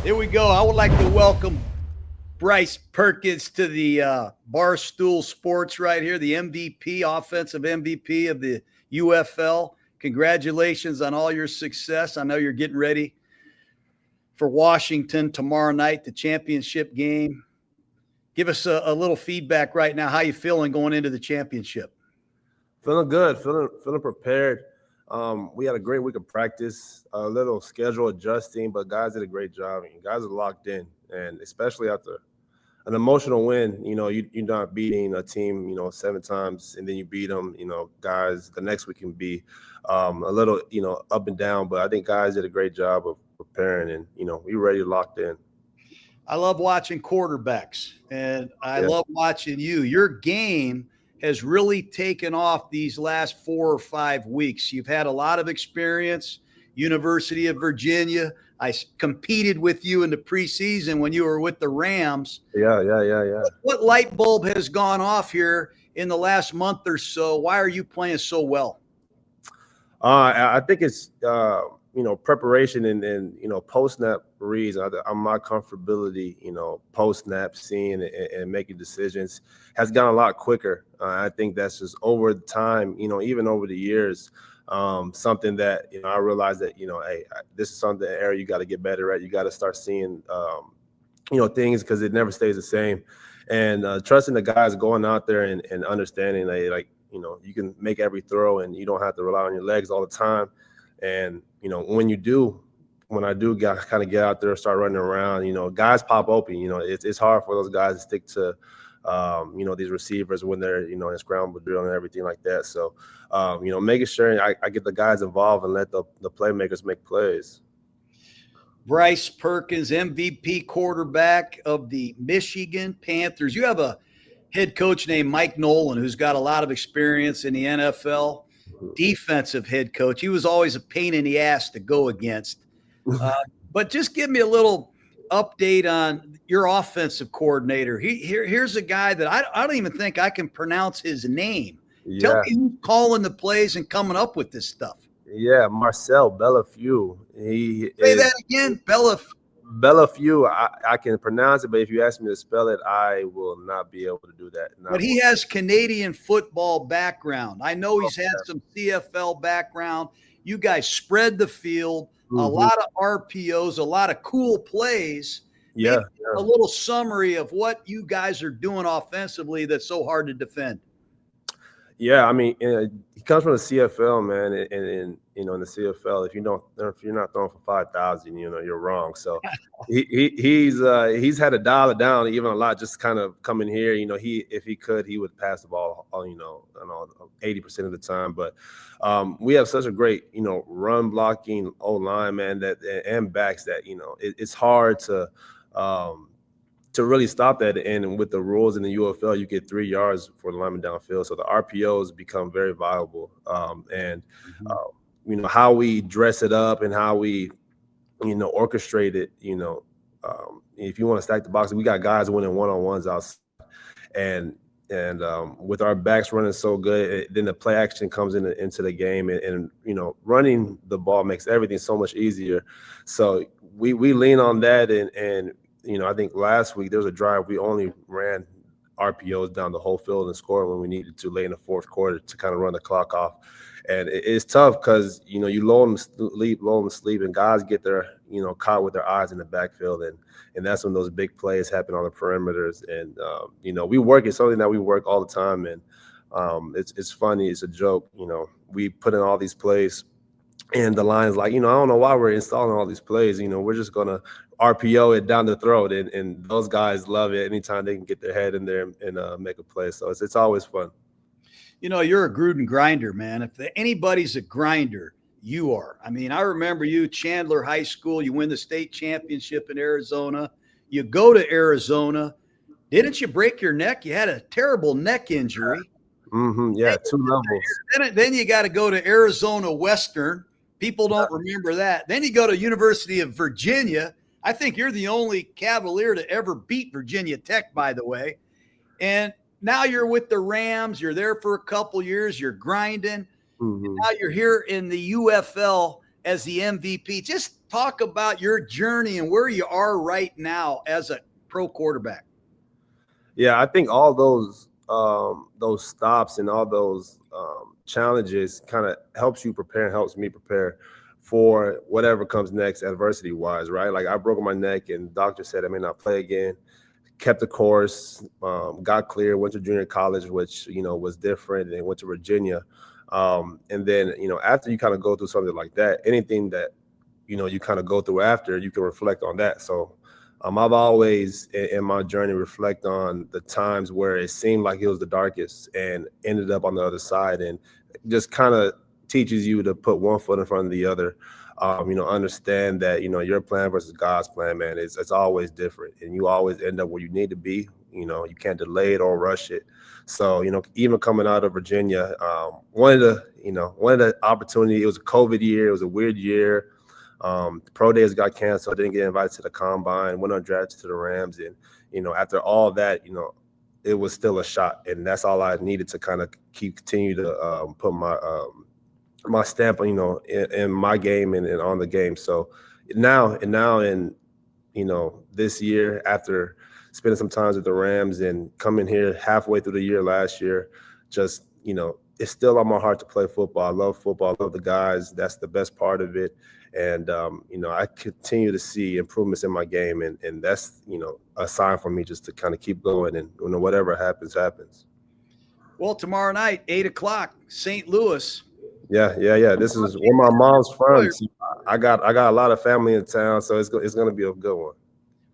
Here we go. I would like to welcome Bryce Perkins to the Barstool Sports right here, the MVP, offensive MVP of the UFL. Congratulations on all your success. I know you're getting ready for Washington tomorrow night, the championship game. Give us a little feedback right now. How you feeling going into the championship? Feeling good, feeling prepared. We had a great week of practice, a little schedule adjusting, but guys did a great job. I mean, guys are locked in, and especially after an emotional win, you're not beating a team, 7 times, and then you beat them. Guys, the next week can be a little, up and down, but I think guys did a great job of preparing, and we ready to locked in. I love watching quarterbacks, and I love watching you. Your game has really taken off these last 4 or 5 weeks. You've had a lot of experience. University of Virginia. I competed with you in the preseason when you were with the Rams. Yeah. What light bulb has gone off here in the last month or so? Why are you playing so well? I think it's preparation and post-snap reads. My comfortability, post-snap seeing and making decisions has gotten a lot quicker. I think that's just over the time, even over the years, something that, I realized that, hey, this is something area you got to get better at. You got to start seeing, things because it never stays the same. And trusting the guys going out there and understanding that, you can make every throw and you don't have to rely on your legs all the time. And, when I do kind of get out there and start running around, guys pop open. It's hard for those guys to stick to, these receivers when they're, in scramble drill and everything like that. So, making sure I get the guys involved and let the playmakers make plays. Bryce Perkins, MVP quarterback of the Michigan Panthers. You have a head coach named Mike Nolan who's got a lot of experience in the NFL. Defensive head coach. He was always a pain in the ass to go against. But just give me a little update on your offensive coordinator. Here's a guy that I don't even think I can pronounce his name. Yeah. Tell me who's calling the plays and coming up with this stuff. Yeah, Marcel Bellafeu. Say that again, Bellafeu. I can pronounce it, but if you ask me to spell it, I will not be able to do that. But he has Canadian football background. I know he's had some CFL background. You guys spread the field, a lot of RPOs, a lot of cool plays. Yeah. A little summary of what you guys are doing offensively that's so hard to defend. Yeah, I mean, he comes from the CFL, man, and in the CFL, if you're not throwing for 5,000, you're wrong. So he's had to dial it down even a lot. Just kind of coming here, if he could, he would pass the ball, 80% of the time. But we have such a great, run blocking O-line, man, and backs that it's hard to really stop that. And with the rules in the UFL, you get 3 yards for the lineman downfield. So the RPOs become very viable. How we dress it up and how we, orchestrate it, if you want to stack the box, we got guys winning one-on-ones outside. And with our backs running so good, then the play action comes into the game. And running the ball makes everything so much easier. So we lean on that. And I think last week there was a drive we only ran RPOs down the whole field and scored when we needed to late in the fourth quarter to kind of run the clock off. And it's tough because, you lull them to sleep, and guys get their, caught with their eyes in the backfield. And that's when those big plays happen on the perimeters. And, we work. It's something that we work all the time. And it's funny. It's a joke. We put in all these plays. And the line's like, I don't know why we're installing all these plays. We're just going to RPO it down the throat. And those guys love it anytime they can get their head in there and make a play. So it's always fun. You're a Gruden grinder, man. If anybody's a grinder, you are. I mean, I remember you, Chandler High School. You win the state championship in Arizona. You go to Arizona. Didn't you break your neck? You had a terrible neck injury. Yeah, 2 levels. Then you got to go to Arizona Western. People don't remember that. Then you go to University of Virginia. I think you're the only Cavalier to ever beat Virginia Tech, by the way. And now you're with the Rams. You're there for a couple years. You're grinding. And now you're here in the UFL as the MVP. Just talk about your journey and where you are right now as a pro quarterback. Yeah, I think all those stops and all those challenges kind of helps you prepare and helps me prepare for whatever comes next adversity wise, right? Like I broke my neck and the doctor said I may not play again. Kept the course, got clear, went to junior college, which, was different, and went to Virginia. And then, after you kind of go through something like that, anything that, you kind of go through after, you can reflect on that. So I've always in my journey reflect on the times where it seemed like it was the darkest and ended up on the other side, and just kind of teaches you to put one foot in front of the other. Understand that, your plan versus God's plan, man, it's always different, and you always end up where you need to be. You can't delay it or rush it. So, even coming out of Virginia, one of the opportunity, it was a COVID year. It was a weird year. Pro days got canceled. I didn't get invited to the combine, went undrafted to the Rams. And, after all that, it was still a shot. And that's all I needed to kind of continue to put my stamp, in my game and on the game. So now in, this year, after spending some time with the Rams and coming here halfway through the year last year, just, it's still on my heart to play football. I love football. I love the guys. That's the best part of it. And, I continue to see improvements in my game. And that's, a sign for me just to kind of keep going, and, whatever happens, happens. Well, tomorrow night, 8:00, St. Louis. Yeah. This is where my mom's from. So I got a lot of family in town, so it's going to be a good one.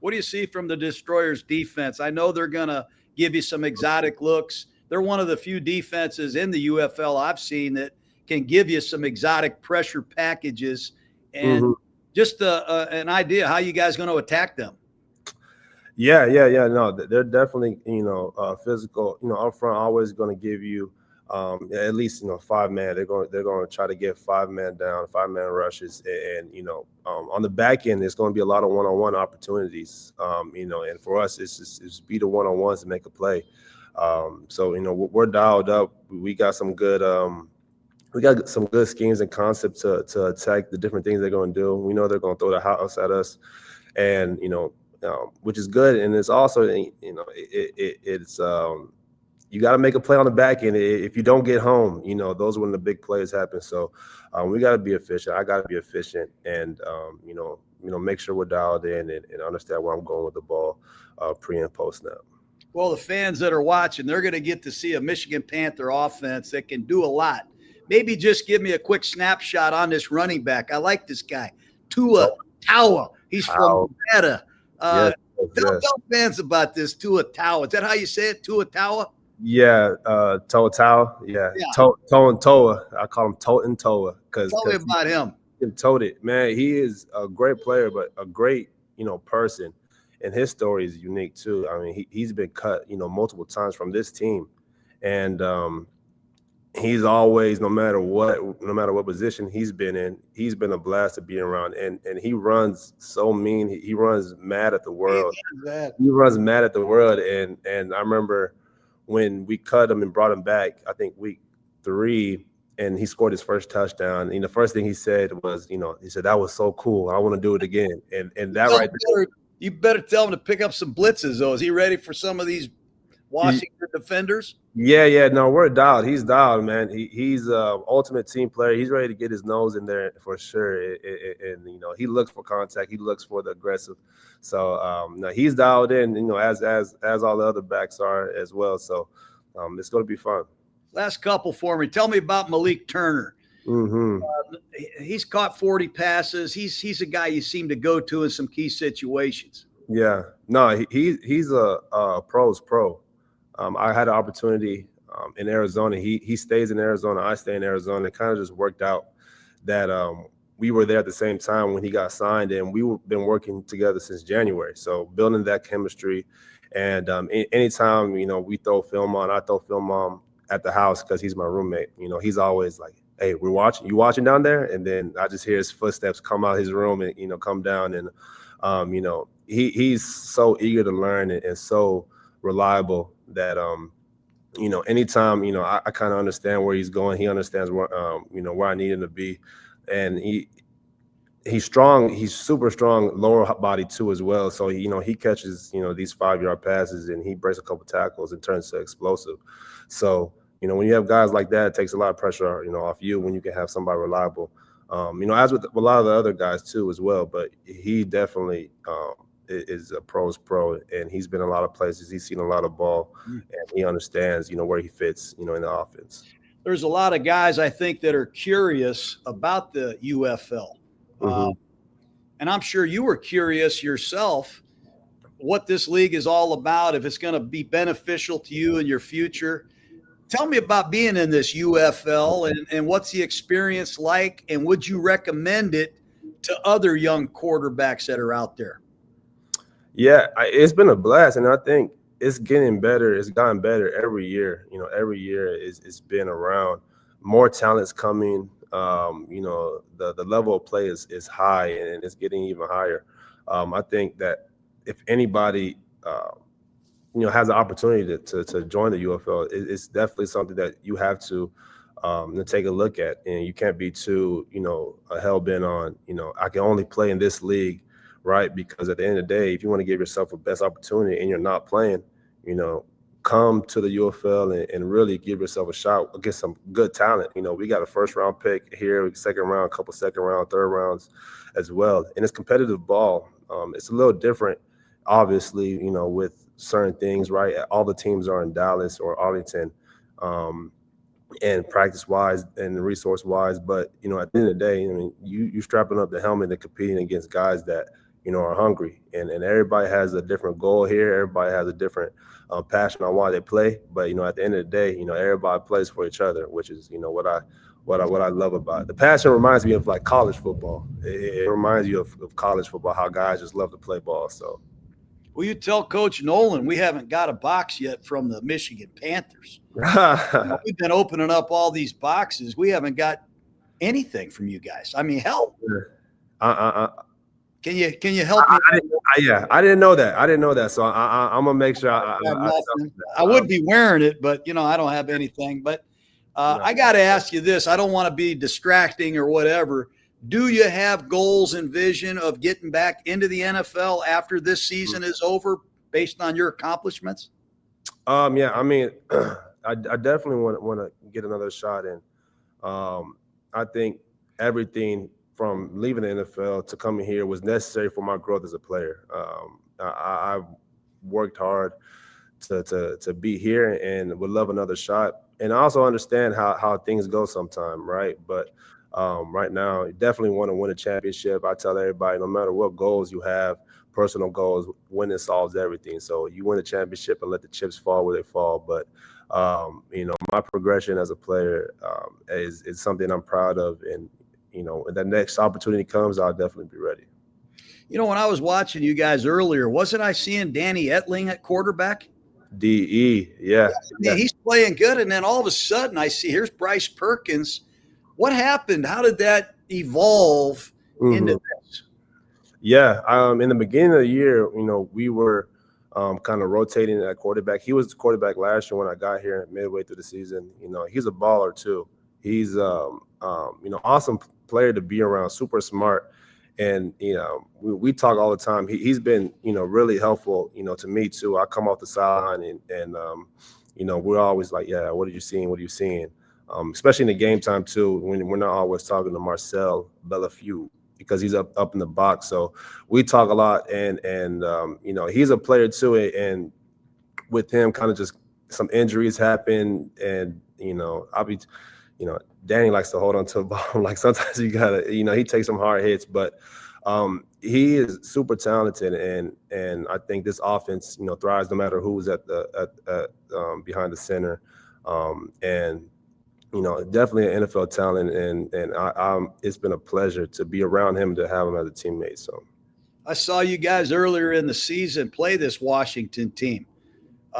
What do you see from the Destroyers defense? I know they're going to give you some exotic looks. They're one of the few defenses in the UFL I've seen that can give you some exotic pressure packages, and just an idea how you guys going to attack them. Yeah. No, they're definitely, physical, up front, always going to give you at least, 5-man. They're going to try to get 5-man down, 5-man rushes. And, on the back end, there's going to be a lot of one-on-one opportunities, and for us, it's be the one-on-ones to make a play. So, we're dialed up. We got some good schemes and concepts to attack the different things they're going to do. We know they're going to throw the house at us, and, which is good. And it's also, it's you got to make a play on the back end. If you don't get home, those are when the big plays happen. So we got to be efficient. I got to be efficient, and make sure we're dialed in and understand where I'm going with the ball pre and post snap. Well, the fans that are watching, they're going to get to see a Michigan Panther offense that can do a lot. Maybe just give me a quick snapshot on this running back. I like this guy, Tua Tower. He's from Nevada. Tell fans about this Tua Tower. Is that how you say it, Tua Tower? Yeah, Tua Tower. Yeah. Toe and Toa. I call him Toe and Toa. Tell me about him. He told it, man. He is a great player, but a great, person. And his story is unique too. I mean, he's been cut, multiple times from this team. And he's always, no matter what position he's been in, he's been a blast to be around. And he runs so mean. He runs mad at the world. He runs mad at the world. And I remember when we cut him and brought him back, I think week 3, and he scored his first touchdown. And the first thing he said was, he said, "That was so cool. I want to do it again." And that right there. You better tell him to pick up some blitzes, though. Is he ready for some of these Washington defenders? Yeah. No, we're dialed. He's dialed, man. He's ultimate team player. He's ready to get his nose in there for sure. And he looks for contact. He looks for the aggressive. So no, he's dialed in. As all the other backs are as well. So it's going to be fun. Last couple for me. Tell me about Malik Turner. He's caught 40 passes. He's a guy you seem to go to in some key situations. Yeah, no, he's a pro's pro. I had an opportunity in Arizona. He stays in Arizona. I stay in Arizona. It kind of just worked out that we were there at the same time when he got signed, and we've been working together since January. So building that chemistry, and anytime we throw film on, I throw film on at the house because he's my roommate. He's always like, "Hey, you watching down there?" And then I just hear his footsteps come out of his room and come down, and he's so eager to learn and so reliable that anytime I kind of understand where he's going. He understands where where I need him to be, and he's strong. He's super strong lower body too as well. So he catches these 5-yard passes and he breaks a couple tackles and turns to explosive. So when you have guys like that, it takes a lot of pressure off you when you can have somebody reliable. As with a lot of the other guys too as well. But he definitely is a pro's pro, and he's been in a lot of places. He's seen a lot of ball, and he understands where he fits in the offense. There's a lot of guys I think that are curious about the UFL. And I'm sure you were curious yourself what this league is all about, if it's going to be beneficial to you in your future. Tell me about being in this UFL and what's the experience like, and would you recommend it to other young quarterbacks that are out there? Yeah, it's been a blast, and I think it's getting better. It's gotten better every year. Every year it's been around. More talent's coming. The level of play is high, and it's getting even higher. I think that if anybody has an opportunity to join the UFL, it's definitely something that you have to take a look at, and you can't be too hell bent on I can only play in this league, right? Because at the end of the day, if you want to give yourself a best opportunity and you're not playing, come to the UFL and really give yourself a shot against some good talent. We got a first-round pick here, second round, a couple second-round, third rounds as well. And it's competitive ball. It's a little different, obviously, with certain things, right? All the teams are in Dallas or Arlington, and practice-wise and resource-wise. But, at the end of the day, you strapping up the helmet and competing against guys that, are hungry. And everybody has a different goal here. Everybody has a different passion on why they play. But, at the end of the day, everybody plays for each other, which is, what I love about it. The passion reminds me of like college football. It reminds you of college football, how guys just love to play ball. So, well, you tell Coach Nolan we haven't got a box yet from the Michigan Panthers. We've been opening up all these boxes. We haven't got anything from you guys. I mean, hell. Can you help me? I didn't know that. So I'm gonna make sure. I would be wearing it, but I don't have anything. But I got to ask you this. I don't want to be distracting or whatever. Do you have goals and vision of getting back into the NFL after this season is over, based on your accomplishments? Yeah. I mean, I definitely want to get another shot in. I think everything from leaving the NFL to coming here was necessary for my growth as a player. I've worked hard to be here and would love another shot. And I also understand how things go sometime, right? But right now, you definitely want to win a championship. I tell everybody, no matter what goals you have, personal goals, winning solves everything. So you win a championship and let the chips fall where they fall. But my progression as a player is something I'm proud of, and when that next opportunity comes, I'll definitely be ready. When I was watching you guys earlier, wasn't I seeing Danny Etling at quarterback? DE, yeah. He's playing good, and then all of a sudden I see here's Bryce Perkins. What happened? How did that evolve into this? Yeah, in the beginning of the year, we were kind of rotating at quarterback. He was the quarterback last year when I got here midway through the season. He's a baller too. He's awesome player to be around, super smart. And, we talk all the time. He's been, really helpful, to me too. I come off the sideline and we're always like, yeah, what are you seeing? What are you seeing? Especially in the game time too, when we're not always talking to Marcel Bellafeu because he's up in the box. So we talk a lot, and he's a player too. And with him, kind of just some injuries happen, and I'll be, Danny likes to hold on to the ball. Like sometimes you gotta, he takes some hard hits, but he is super talented, and I think this offense, thrives no matter who's at behind the center, and definitely an NFL talent, and I'm it's been a pleasure to be around him, to have him as a teammate. So I saw you guys earlier in the season play this Washington team.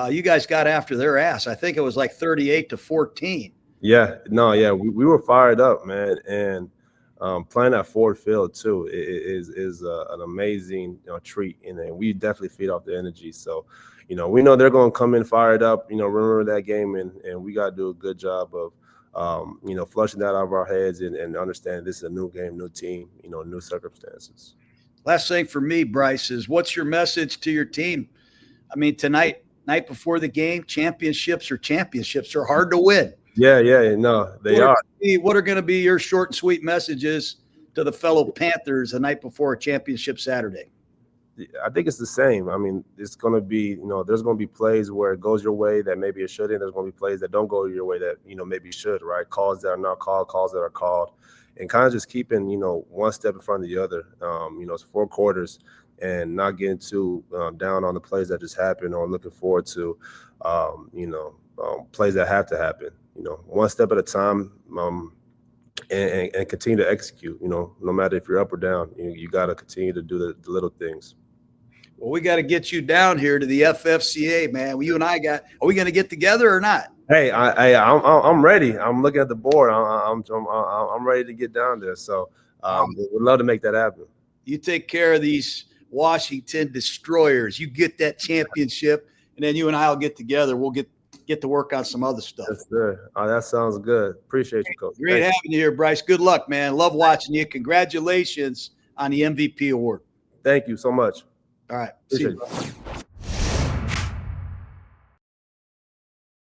You guys got after their ass. I think it was like 38-14. Yeah, we were fired up, man, and playing at Ford Field too is an amazing treat, and we definitely feed off the energy. So, we know they're going to come in fired up. Remember that game, and we got to do a good job of flushing that out of our heads and understanding this is a new game, new team, new circumstances. Last thing for me, Bryce, is what's your message to your team? I mean, night before the game, championships are hard to win. Yeah, no, they are. What are going to be your short and sweet messages to the fellow Panthers the night before a championship Saturday? I think it's the same. I mean, it's going to be, there's going to be plays where it goes your way that maybe it shouldn't. There's going to be plays that don't go your way that, maybe should, right? Calls that are not called, calls that are called, and kind of just keeping, one step in front of the other. It's 4 quarters and not getting too down on the plays that just happened or looking forward to, plays that have to happen, one step at a time. And continue to execute, no matter if you're up or down, you got to continue to do the little things. Well, we got to get you down here to the FFCA, man. Well, you and I are we going to get together or not? Hey, I'm ready. I'm looking at the board. I'm ready to get down there. So we'd love to make that happen. You take care of these Washington Destroyers. You get that championship, and then you and I will get together. We'll get to work on some other stuff. Yes, sir. That sounds good. Appreciate you, Coach. Great having you here, Bryce. Good luck, man. Love watching you. Congratulations on the MVP award. Thank you so much. All right. Appreciate See you.